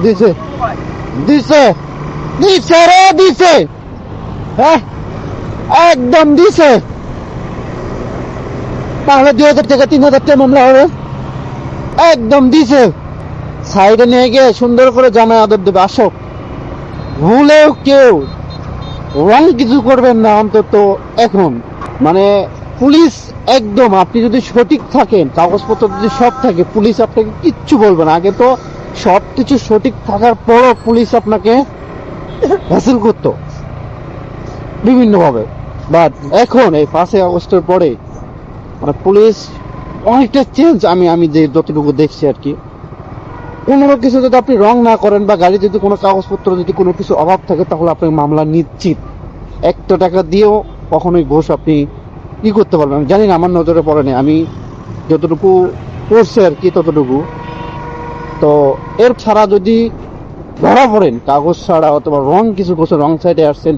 দিছে দিছে দিছে রে দিছে, হ্যাঁ একদম দিছে। তাহলে 2000 টাকা 3000 টাকা মামলা হবে। একদম দিছে। সাইডে নিয়ে গিয়ে সুন্দর করে জামাই আদর দেবে। আসো, ভুলেও কেউ রং কিছু করবেন না অন্তত এখন। মানে পুলিশ একদম, আপনি যদি সঠিক থাকেন, কাগজপত্র যদি সব থাকে, পুলিশ আপনাকে কিচ্ছু বলবে না। আগে তো সব কিছু সঠিক থাকার পরও পুলিশ আপনাকে হ্যাসেল করতো বিভিন্নভাবে। বাট এখন এই 5ই আগস্টের পরে মানে পুলিশ অনেকটা চেঞ্জ। আমি যে যতটুকু দেখছি আর কি, কোনো কিছু যদি আপনি রং না করেন বা গাড়ি যদি কোনো কাগজপত্র যদি কোনো কিছু অভাব থাকে, তাহলে আপনার মামলা নিশ্চিত। 1 টাকা দিয়েও কখনোই ঘোষ আপনি কি করতে পারবেন আমি জানি না, আমার নজরে পড়ে নেই। আমি যতটুকু পড়ছি আর কি ততটুকু। তো এর ছাড়া যদি ধরা পড়েন কাগজ ছাড়া অথবা রং কিছু করছেন, রং সাইডে আসছেন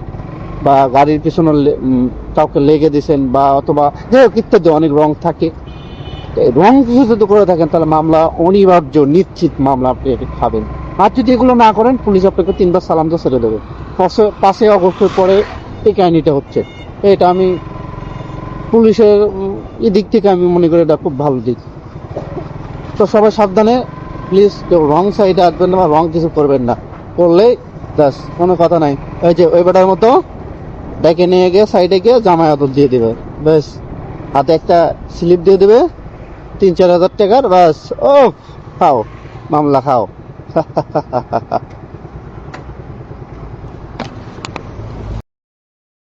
বা গাড়ির পিছনে কাউকে লেগে দিয়েছেন বা অথবা যাই হোক ইত্যাদি অনেক রং থাকে, রং কিছু যদি করে থাকেন তাহলে মামলা অনিবার্য, নিশ্চিত মামলা আপনি খাবেন। আর যদি এগুলো না করেন, পুলিশ আপনাকে 3বার সালাম দিয়ে ছেড়ে দেবে। 5ই আগস্টের পরে এই কাহিনীটা হচ্ছে। এটা আমি পুলিশের এদিক থেকে আমি মনে করি এটা খুব ভালো দিক। তো সবাই সাবধানে, প্লিজ কেউ রং সাইডে আসবেন না বা রং কিছু করবেন না। করলে ব্যাস কোনো কথা নাই, ওই যে ওই বেটার মতো ডেকে নিয়ে গিয়ে সাইডে গিয়ে জামাই আদর দিয়ে দেবে। ব্যাস হাতে একটা স্লিপ দিয়ে দেবে 3-4 হাজার টাকার, বাস ও খাও, মামলা খাও।